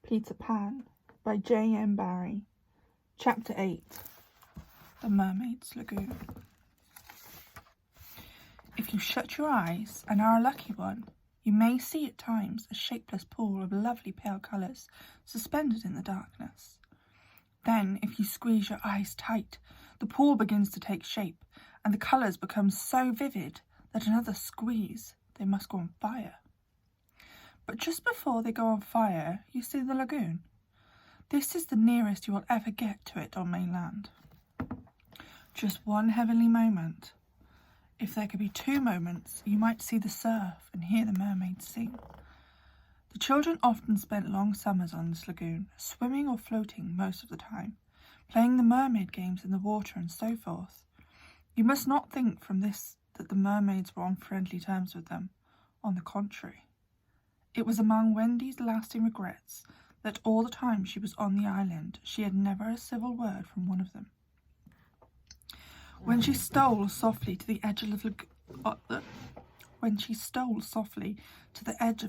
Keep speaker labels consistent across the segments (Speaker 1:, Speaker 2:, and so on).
Speaker 1: Peter Pan by J M Barrie. Chapter 8. The Mermaid's Lagoon. If you shut your eyes and are a lucky one, you may see at times a shapeless pool of lovely pale colours suspended in the darkness. Then, if you squeeze your eyes tight, the pool begins to take shape, and the colours become so vivid that another squeeze, they must go on fire. But just before they go on fire, you see the lagoon. This is the nearest you will ever get to it on mainland. Just one heavenly moment. If there could be 2 moments, you might see the surf and hear the mermaids sing. The children often spent long summers on this lagoon, swimming or floating most of the time, playing the mermaid games in the water and so forth. You must not think from this that the mermaids were on friendly terms with them. On the contrary. It was among Wendy's lasting regrets that all the time she was on the island she had never a civil word from one of them. When she stole softly to the edge of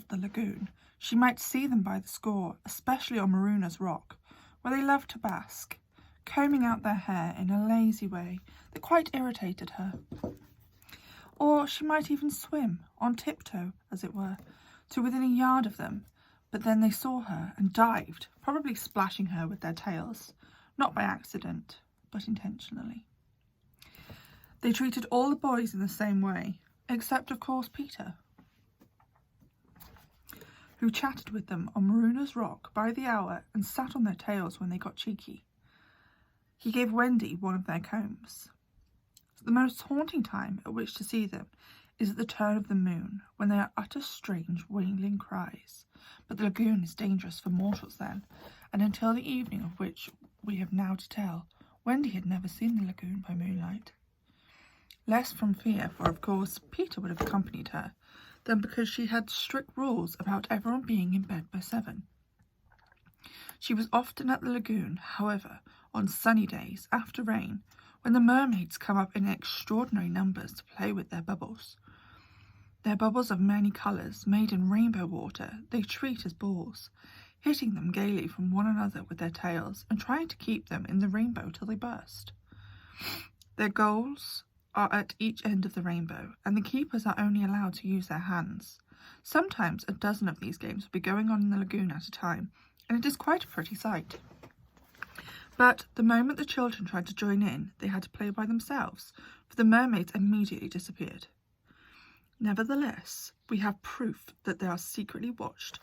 Speaker 1: the lagoon, she might see them by the score, especially on Maruna's Rock, where they loved to bask, combing out their hair in a lazy way that quite irritated her. Or she might even swim, on tiptoe, as it were, to within a yard of them, but then they saw her and dived, probably splashing her with their tails, not by accident, but intentionally. They treated all the boys in the same way, except of course Peter, who chatted with them on Maruna's Rock by the hour and sat on their tails when they got cheeky. He gave Wendy one of their combs. The most haunting time at which to see them is at the turn of the moon, when they utter strange wailing cries. But the lagoon is dangerous for mortals then, and until the evening of which we have now to tell, Wendy had never seen the lagoon by moonlight. Less from fear, for of course Peter would have accompanied her, than because she had strict rules about everyone being in bed by 7. She was often at the lagoon, however, on sunny days, after rain, when the mermaids come up in extraordinary numbers to play with their bubbles. Their bubbles of many colours, made in rainbow water, they treat as balls, hitting them gaily from one another with their tails and trying to keep them in the rainbow till they burst. Their goals are at each end of the rainbow, and the keepers are only allowed to use their hands. Sometimes a dozen of these games will be going on in the lagoon at a time, and it is quite a pretty sight. But the moment the children tried to join in, they had to play by themselves, for the mermaids immediately disappeared. Nevertheless, we have proof that they secretly watched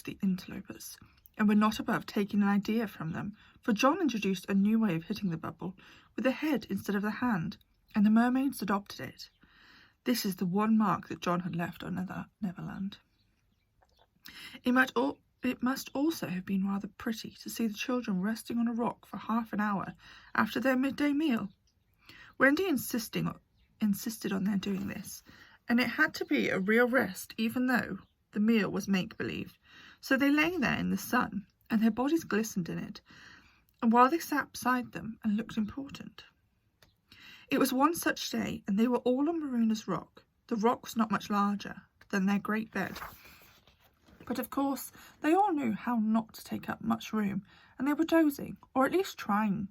Speaker 1: the interlopers, and were not above taking an idea from them, for John introduced a new way of hitting the bubble, with the head instead of the hand, and the mermaids adopted it. This is the one mark that John had left on Neverland. It must also have been rather pretty to see the children resting on a rock for half an hour after their midday meal. Wendy insisted on their doing this, and it had to be a real rest even though the meal was make-believe. So they lay there in the sun, and their bodies glistened in it, and while they sat beside them and looked important. It was one such day, and they were all on Maruna's Rock. The rock was not much larger than their great bed, but of course they all knew how not to take up much room, and they were dozing, or at least lying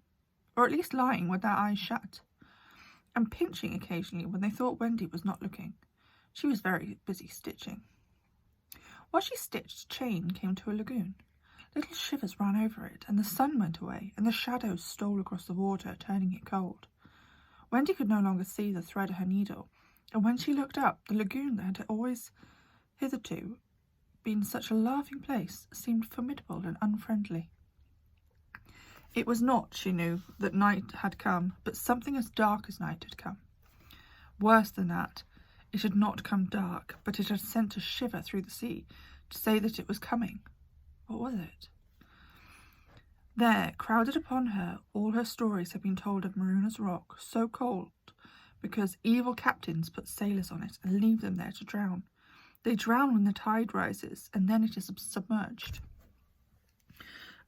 Speaker 1: with their eyes shut, and pinching occasionally when they thought Wendy was not looking. She was very busy stitching. While she stitched, Chain came to a lagoon. Little shivers ran over it, and the sun went away, and the shadows stole across the water, turning it cold. Wendy could no longer see the thread of her needle, and when she looked up, the lagoon that had always hitherto been such a laughing place seemed formidable and unfriendly. It was not, she knew, that night had come, but something as dark as night had come. Worse than that, it had not come dark, but it had sent a shiver through the sea to say that it was coming. What was it? There, crowded upon her, all her stories had been told of Maruna's Rock, so cold, because evil captains put sailors on it and leave them there to drown. They drown when the tide rises, and then it is submerged.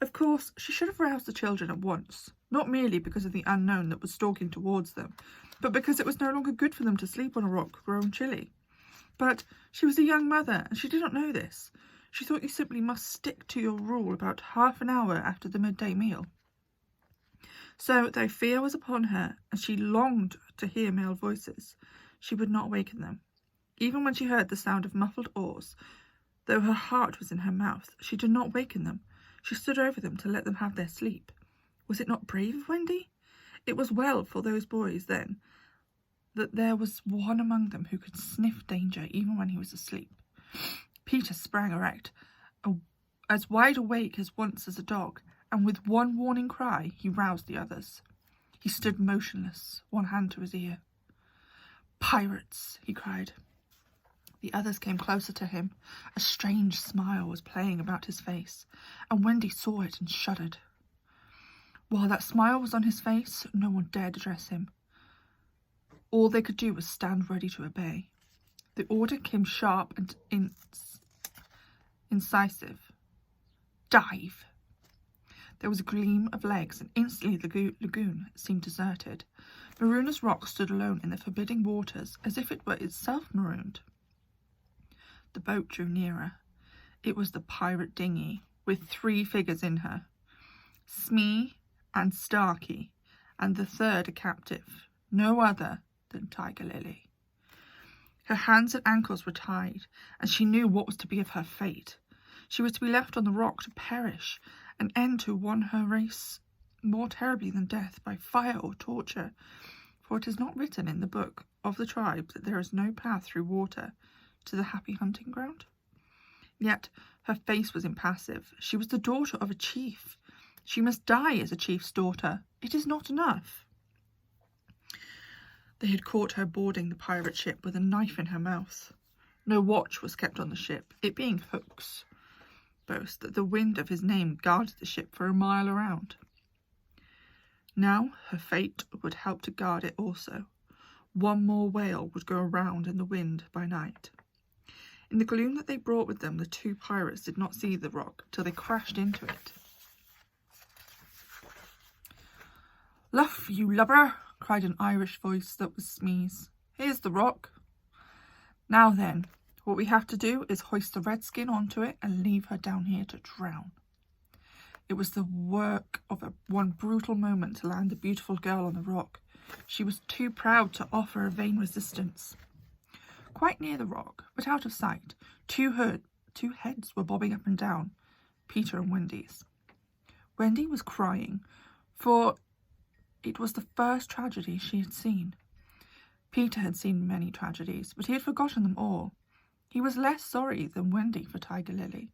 Speaker 1: Of course, she should have roused the children at once, not merely because of the unknown that was stalking towards them, but because it was no longer good for them to sleep on a rock grown chilly. But she was a young mother, and she did not know this. She thought you simply must stick to your rule about half an hour after the midday meal. So, though fear was upon her, and she longed to hear male voices, she would not waken them. Even when she heard the sound of muffled oars, though her heart was in her mouth, she did not waken them. She stood over them to let them have their sleep. Was it not brave of Wendy? It was well for those boys, then, that there was one among them who could sniff danger even when he was asleep. Peter sprang erect, as wide awake as once as a dog, and with one warning cry he roused the others. He stood motionless, one hand to his ear. "Pirates!" he cried. The others came closer to him. A strange smile was playing about his face, and Wendy saw it and shuddered. While that smile was on his face, no one dared address him. All they could do was stand ready to obey. The order came sharp and incisive. "Dive!" There was a gleam of legs, and instantly the lagoon seemed deserted. Maruna's rock stood alone in the forbidding waters, as if it were itself marooned. The boat drew nearer. It was the pirate dinghy, with 3 figures in her. Smee and Starkey, and the third a captive, no other than Tiger Lily. Her hands and ankles were tied, and she knew what was to be of her fate. She was to be left on the rock to perish, an end to one her race more terribly than death by fire or torture, for it is not written in the book of the tribe that there is no path through water to the happy hunting ground. Yet her face was impassive. She was the daughter of a chief. She must die as a chief's daughter. It is not enough. They had caught her boarding the pirate ship with a knife in her mouth. No watch was kept on the ship, it being Hook's boast that the wind of his name guarded the ship for a mile around. Now her fate would help to guard it also. One more whale would go around in the wind by night. In the gloom that they brought with them, the 2 pirates did not see the rock till they crashed into it. "Luff, you lubber!" cried an Irish voice that was Smee's. "Here's the rock. Now then, what we have to do is hoist the redskin onto it and leave her down here to drown." It was the work of one brutal moment to land the beautiful girl on the rock. She was too proud to offer a vain resistance. Quite near the rock, but out of sight, 2 heads were bobbing up and down, Peter and Wendy's. Wendy was crying, for it was the first tragedy she had seen. Peter had seen many tragedies, but he had forgotten them all. He was less sorry than Wendy for Tiger Lily.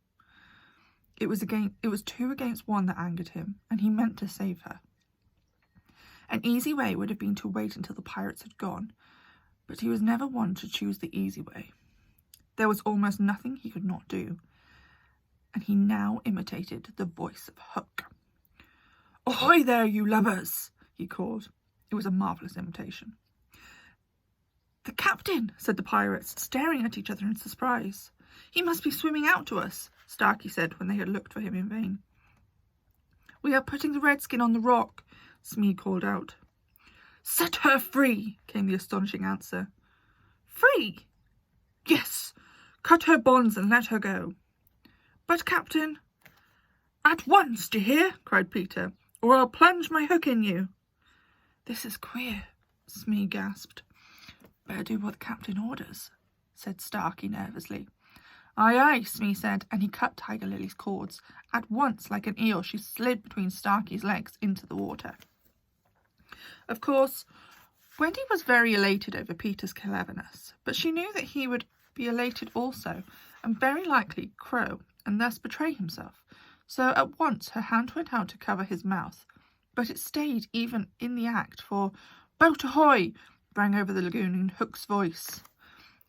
Speaker 1: It was 2 against 1 that angered him, and he meant to save her. An easy way would have been to wait until the pirates had gone, but he was never one to choose the easy way. There was almost nothing he could not do, and he now imitated the voice of Hook. "Ahoy there, you lubbers!" he called. It was a marvellous imitation. "The captain!" said the pirates, staring at each other in surprise. "He must be swimming out to us," Starkey said when they had looked for him in vain. "We are putting the redskin on the rock," Smee called out. "Set her free," came the astonishing answer. "Free?" "Yes. Cut her bonds and let her go." "But, Captain—" "At once, d'ye hear?" cried Peter, "or I'll plunge my hook in you." "This is queer," Smee gasped. "Better do what the captain orders," said Starkey nervously. "Aye, aye," Smee said, and he cut Tiger Lily's cords. At once, like an eel, she slid between Starkey's legs into the water. Of course, Wendy was very elated over Peter's cleverness, but she knew that he would be elated also, and very likely crow, and thus betray himself. So at once her hand went out to cover his mouth, but it stayed even in the act, for "Boat ahoy!" rang over the lagoon in Hook's voice,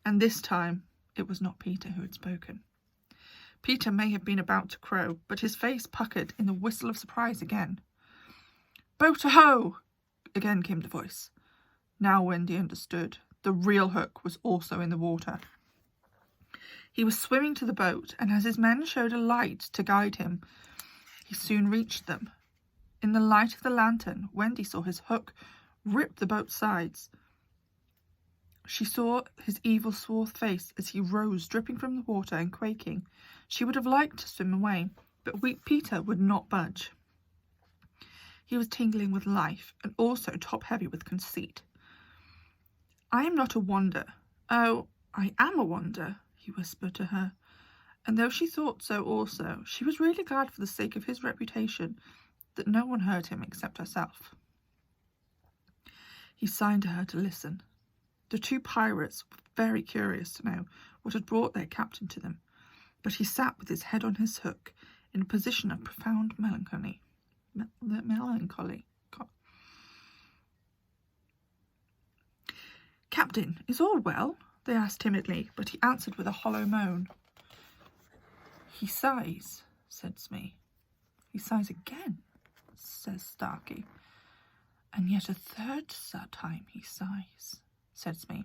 Speaker 1: and this time it was not Peter who had spoken. Peter may have been about to crow, but his face puckered in the whistle of surprise again. "Boat aho!" again came the voice. Now Wendy understood. The real Hook was also in the water. He was swimming to the boat, and as his men showed a light to guide him, he soon reached them. In the light of the lantern, Wendy saw his hook rip the boat's sides, She saw his evil swarth face as he rose, dripping from the water and quaking. She would have liked to swim away, but Peter would not budge. He was tingling with life and also top-heavy with conceit. "I am not a wonder. Oh, I am a wonder," he whispered to her. And though she thought so also, she was really glad for the sake of his reputation that no one heard him except herself. He signed to her to listen. The two pirates were very curious to know what had brought their captain to them, but he sat with his head on his hook in a position of profound melancholy. "Captain, is all well?" they asked timidly, but he answered with a hollow moan. "He sighs," said Smee. "He sighs again," says Starkey. "And yet a third time he sighs," said Smee.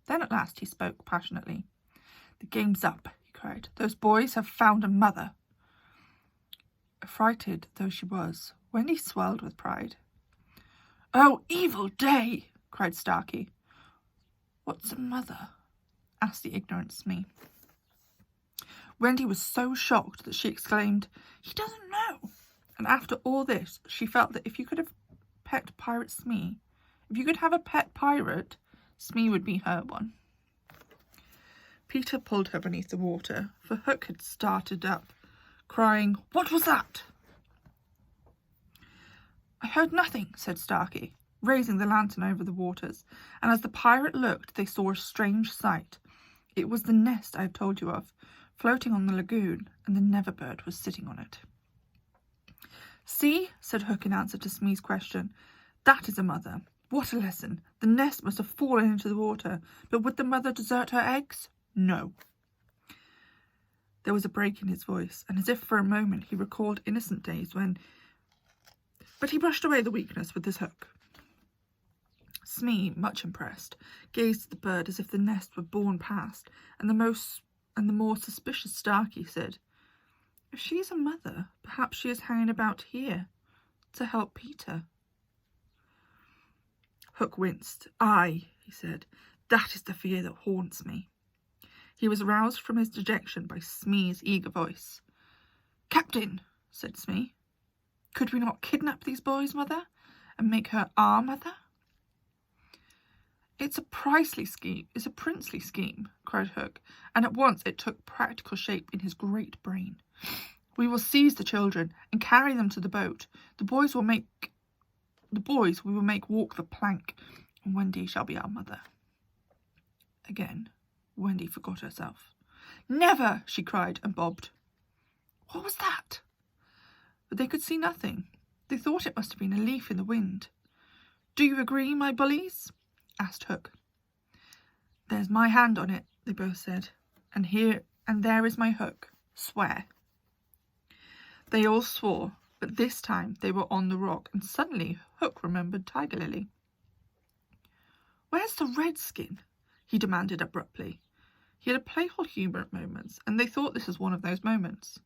Speaker 1: Then at last he spoke passionately. "The game's up," he cried. "Those boys have found a mother." Affrighted though she was, Wendy swelled with pride. "Oh, evil day!" cried Starkey. "What's a mother?" asked the ignorant Smee. Wendy was so shocked that she exclaimed, "He doesn't know!" And after all this, she felt that if you could have pet pirate Smee, if you could have a pet pirate, Smee would be her one. Peter pulled her beneath the water, for Hook had started up, crying, "What was that?" "I heard nothing," said Starkey, raising the lantern over the waters, and as the pirate looked, they saw a strange sight. It was the nest I have told you of, floating on the lagoon, and the Neverbird was sitting on it. "See," said Hook in answer to Smee's question, "that is a mother. What a lesson! The nest must have fallen into the water, but would the mother desert her eggs? No." There was a break in his voice, and as if for a moment he recalled innocent days when... But he brushed away the weakness with his hook. Smee, much impressed, gazed at the bird as if the nest were borne past, and the more suspicious Starkey said, "If she is a mother, perhaps she is hanging about here to help Peter." Hook winced. "Aye," he said, "that is the fear that haunts me." He was roused from his dejection by Smee's eager voice. "Captain," said Smee, "could we not kidnap these boys, mother, and make her our mother?" It's a princely scheme, cried Hook, and at once it took practical shape in his great brain. "We will seize the children and carry them to the boat. The boys we will make walk the plank, and Wendy shall be our mother." Again, Wendy forgot herself. "Never!" she cried and bobbed. What was that? But they could see nothing. They thought it must have been a leaf in the wind. "Do you agree, my bullies?" asked Hook. "There's my hand on it," they both said, and there is my hook. Swear." They all swore, but this time they were on the rock, and suddenly Hook remembered Tiger Lily. "Where's the redskin?" he demanded abruptly. He had a playful humour at moments, and they thought this was one of those moments.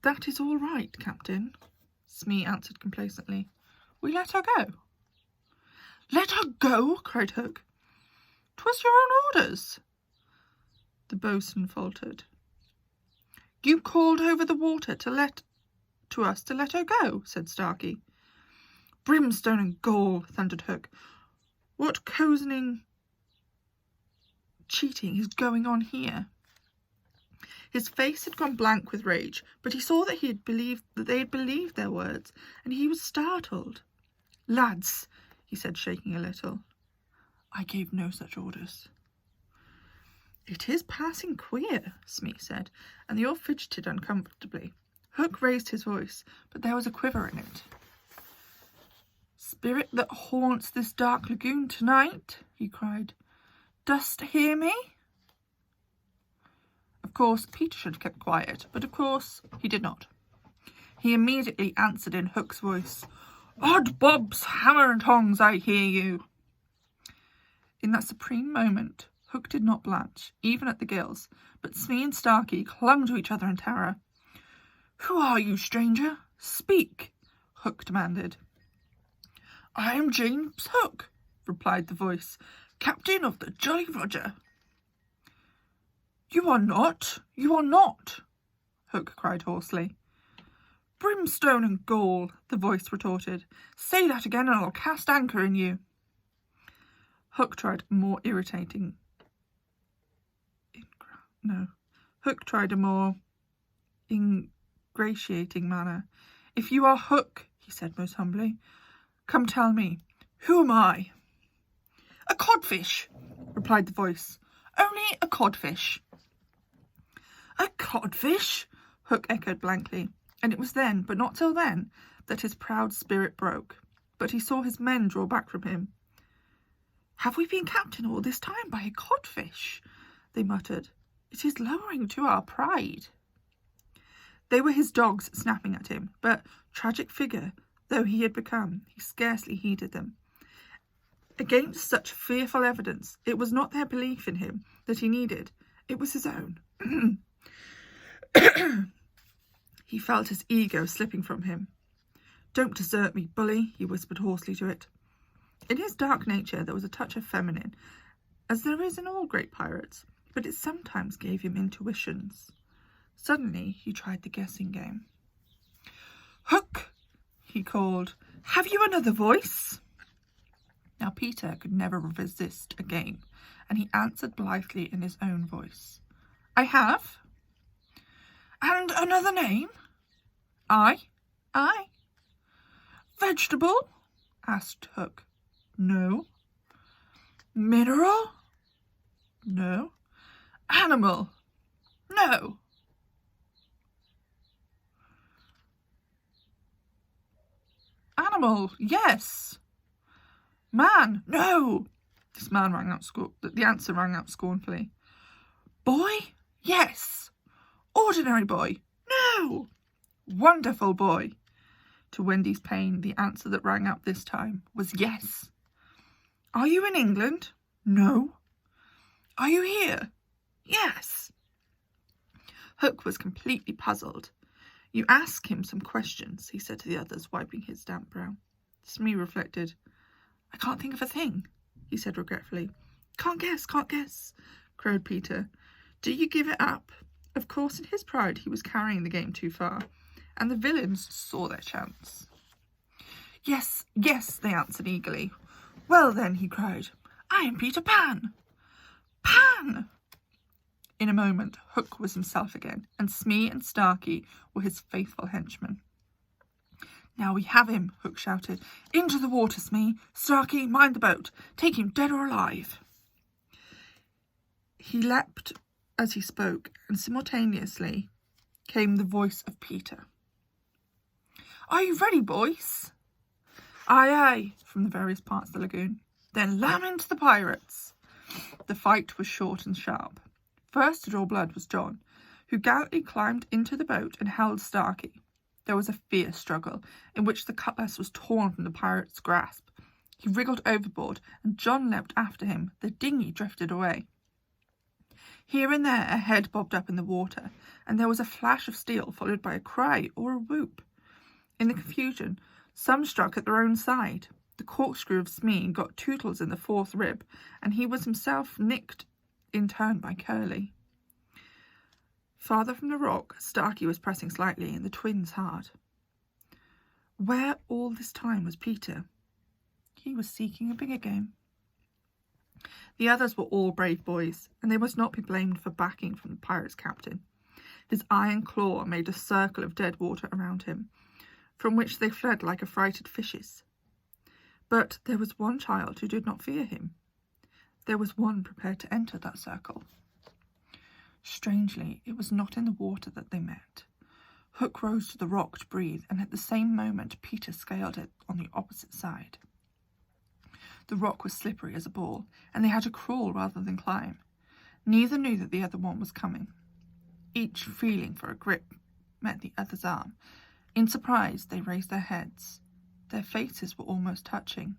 Speaker 1: "That is all right, Captain," Smee answered complacently. "We let her go." "Let her go?" cried Hook. "'Twas your own orders." The boatswain faltered. "You called over the water to us to let her go," said Starkey. "Brimstone and gall," thundered Hook. "What cozening cheating is going on here?" His face had gone blank with rage, but he saw that they had believed their words, and he was startled. "Lads," he said, shaking a little, "I gave no such orders." "It is passing queer," Smee said, and they all fidgeted uncomfortably. Hook raised his voice, but there was a quiver in it. "Spirit that haunts this dark lagoon tonight," he cried, "dost hear me?" Of course, Peter should have kept quiet, but of course he did not. He immediately answered in Hook's voice, "Odd Bob's hammer and tongs, I hear you." In that supreme moment, Hook did not blanch, even at the gills, but Smee and Starkey clung to each other in terror. "Who are you, stranger? Speak," Hook demanded. "I am James Hook," replied the voice. "Captain of the Jolly Roger." "You are not, you are not," Hook cried hoarsely. "Brimstone and gall," the voice retorted. "Say that again and I'll cast anchor in you." Hook tried a more ingratiating manner. "If you are Hook," he said most humbly, "come tell me, who am I?" "A codfish," replied the voice. "Only a codfish." "A codfish?" Hook echoed blankly, and it was then, but not till then, that his proud spirit broke. But he saw his men draw back from him. "Have we been captained all this time by a codfish?" they muttered. "It is lowering to our pride." They were his dogs snapping at him, but, tragic figure though he had become, he scarcely heeded them. Against such fearful evidence, it was not their belief in him that he needed, it was his own. He felt his ego slipping from him. "Don't desert me, bully," he whispered hoarsely to it. In his dark nature there was a touch of feminine, as there is in all great pirates, but it sometimes gave him intuitions. Suddenly he tried the guessing game. "Hook," he called, "have you another voice?" Now Peter could never resist a game, and he answered blithely in his own voice. "I have." "And another name?" "Aye." "Vegetable?" asked Hook. "No." "Mineral?" "No." "Animal?" "No." "Animal, yes." "Man, no." The answer rang out scornfully. "Boy? Yes." "Ordinary boy?" "No." "Wonderful boy." To Wendy's pain, the answer that rang out this time was yes. "Are you in England?" "No." "Are you here?" "Yes." Hook was completely puzzled. "You ask him some questions," he said to the others, wiping his damp brow. Smee reflected. "I can't think of a thing," he said regretfully. Can't guess," crowed Peter. "Do you give it up?" Of course, in his pride, he was carrying the game too far, and the villains saw their chance. Yes, they answered eagerly. "Well then," he cried, "I am Peter Pan." "Pan!" In a moment, Hook was himself again, and Smee and Starkey were his faithful henchmen. "Now we have him," Hook shouted. "Into the water, Smee. Starkey, mind the boat. Take him dead or alive." He leapt as he spoke, and simultaneously came the voice of Peter. "Are you ready, boys?" Aye," from the various parts of the lagoon. "Then lam into the pirates." The fight was short and sharp. First to draw blood was John, who gallantly climbed into the boat and held Starkey. There was a fierce struggle, in which the cutlass was torn from the pirate's grasp. He wriggled overboard, and John leapt after him. The dinghy drifted away. Here and there a head bobbed up in the water, and there was a flash of steel followed by a cry or a whoop. In the confusion, some struck at their own side. The corkscrew of Smee got Tootles in the fourth rib, and he was himself nicked in turn by Curly. Farther from the rock, Starkey was pressing slightly, and the twins hard. Where all this time was Peter? He was seeking a bigger game. The others were all brave boys, and they must not be blamed for backing from the pirate's captain. His iron claw made a circle of dead water around him, from which they fled like affrighted fishes. But there was one child who did not fear him. There was one prepared to enter that circle. Strangely, it was not in the water that they met. Hook rose to the rock to breathe, and at the same moment Peter scaled it on the opposite side. The rock was slippery as a ball, and they had to crawl rather than climb. Neither knew that the other one was coming. Each, feeling for a grip, met the other's arm. In surprise, they raised their heads. Their faces were almost touching,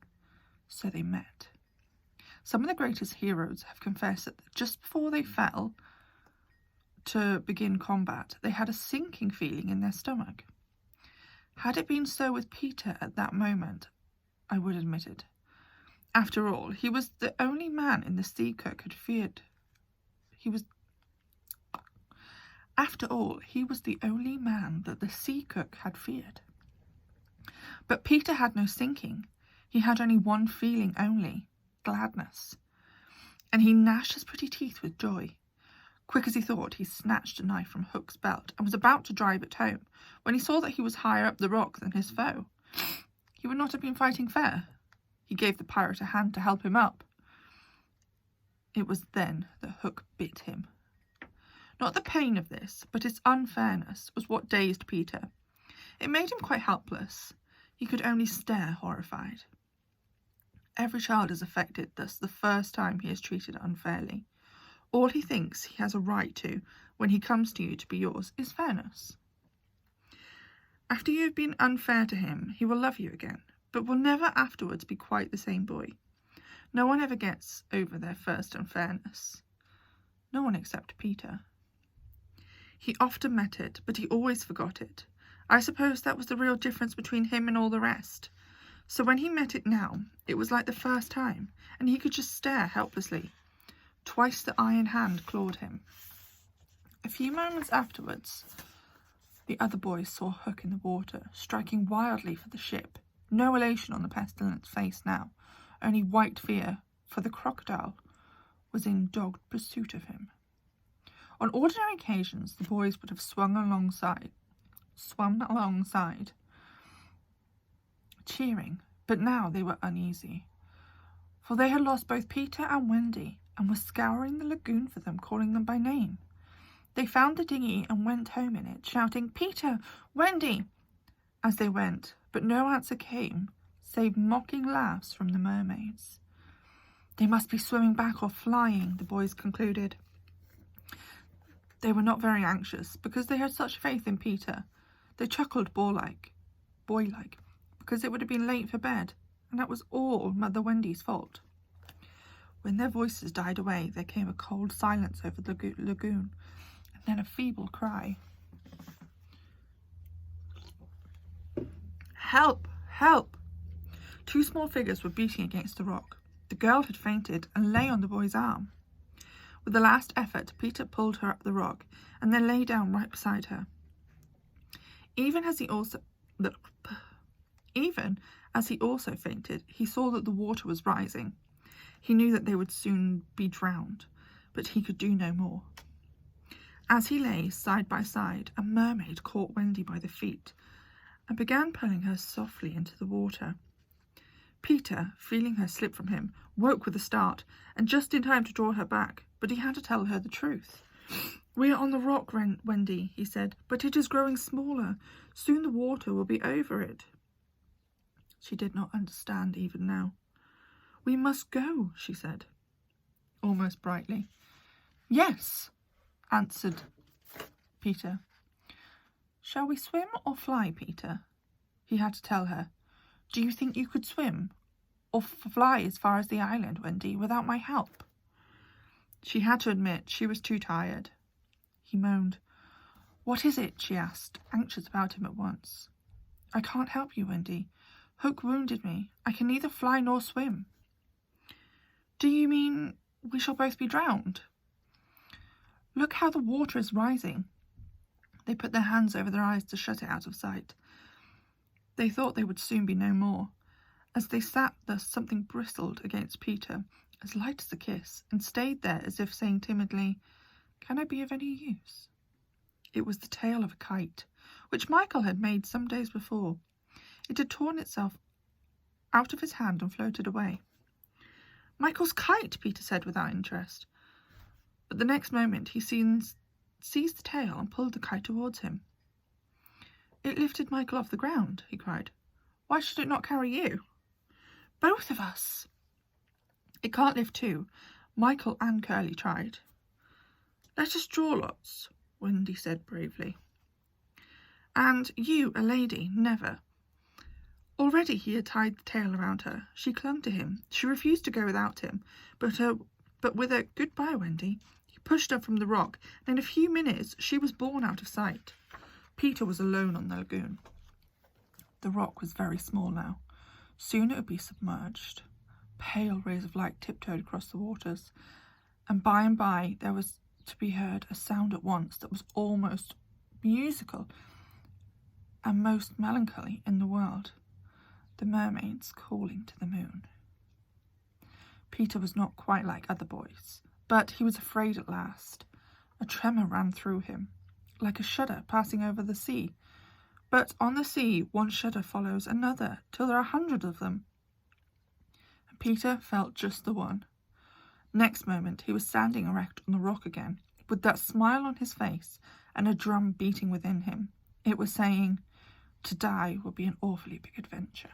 Speaker 1: so they met. Some of the greatest heroes have confessed that just before they fell to begin combat, they had a sinking feeling in their stomach. Had it been so with Peter at that moment, I would admit it. After all, he was the only man in the sea cook had feared. After all, he was the only man that the sea cook had feared. But Peter had no sinking. He had only one feeling only, gladness. And he gnashed his pretty teeth with joy. Quick as he thought, he snatched a knife from Hook's belt and was about to drive it home when he saw that he was higher up the rock than his foe. He would not have been fighting fair. He gave the pirate a hand to help him up. It was then that Hook bit him. Not the pain of this, but its unfairness was what dazed Peter. It made him quite helpless. He could only stare horrified. Every child is affected thus the first time he is treated unfairly. All he thinks he has a right to when he comes to you to be yours is fairness. After you have been unfair to him, he will love you again, but will never afterwards be quite the same boy. No one ever gets over their first unfairness. No one except Peter. He often met it, but he always forgot it. I suppose that was the real difference between him and all the rest. So when he met it now, it was like the first time, and he could just stare helplessly. Twice the iron hand clawed him. A few moments afterwards, the other boys saw Hook in the water, striking wildly for the ship. No elation on the pestilent's face now, only white fear, for the crocodile was in dogged pursuit of him. On ordinary occasions, the boys would have swum alongside, cheering, but now they were uneasy, for they had lost both Peter and Wendy, and were scouring the lagoon for them, calling them by name. They found the dinghy and went home in it, shouting, "Peter! Wendy!" as they went, but no answer came, save mocking laughs from the mermaids. They must be swimming back or flying, the boys concluded. They were not very anxious, because they had such faith in Peter. They chuckled boy-like, because it would have been late for bed, and that was all Mother Wendy's fault. When their voices died away, there came a cold silence over the lagoon, and then a feeble cry. "Help! Help!" Two small figures were beating against the rock. The girl had fainted and lay on the boy's arm. With a last effort, Peter pulled her up the rock, and then lay down right beside her. Even as he also fainted, he saw that the water was rising. He knew that they would soon be drowned, but he could do no more. As he lay side by side, a mermaid caught Wendy by the feet and began pulling her softly into the water. Peter, feeling her slip from him, woke with a start, and just in time to draw her back, but he had to tell her the truth. "We are on the rock, Wendy," he said, "but it is growing smaller. Soon the water will be over it." She did not understand even now. "We must go," she said, almost brightly. "Yes," answered Peter. "Shall we swim or fly, Peter?" he had to tell her. "Do you think you could swim or fly as far as the island, Wendy, without my help?" She had to admit she was too tired. He moaned. "What is it?" she asked, anxious about him at once. "I can't help you, Wendy. Hook wounded me. I can neither fly nor swim." "Do you mean we shall both be drowned?" "Look how the water is rising." They put their hands over their eyes to shut it out of sight. They thought they would soon be no more. As they sat thus, something bristled against Peter, as light as a kiss, and stayed there as if saying timidly, "Can I be of any use?" It was the tail of a kite, which Michael had made some days before. It had torn itself out of his hand and floated away. "Michael's kite," Peter said without interest. But the next moment he seized the tail and pulled the kite towards him. "It lifted Michael off the ground," he cried. "Why should it not carry you?" "Both of us." "It can't lift two. Michael and Curly tried." "Let us draw lots," Wendy said bravely. "And you, a lady, never." Already he had tied the tail around her. She clung to him. She refused to go without him, but with a "Goodbye, Wendy," he pushed her from the rock, and in a few minutes she was borne out of sight. Peter was alone on the lagoon. The rock was very small now. Soon it would be submerged. pale rays of light tiptoed across the waters, and by there was to be heard a sound at once that was almost musical and most melancholy in the world, the mermaids calling to the moon. Peter was not quite like other boys, but he was afraid at last. A tremor ran through him, like a shudder passing over the sea. But on the sea, one shudder follows another, till there are hundreds of them. And Peter felt just the one. Next moment, he was standing erect on the rock again, with that smile on his face and a drum beating within him. It was saying, to die would be an awfully big adventure.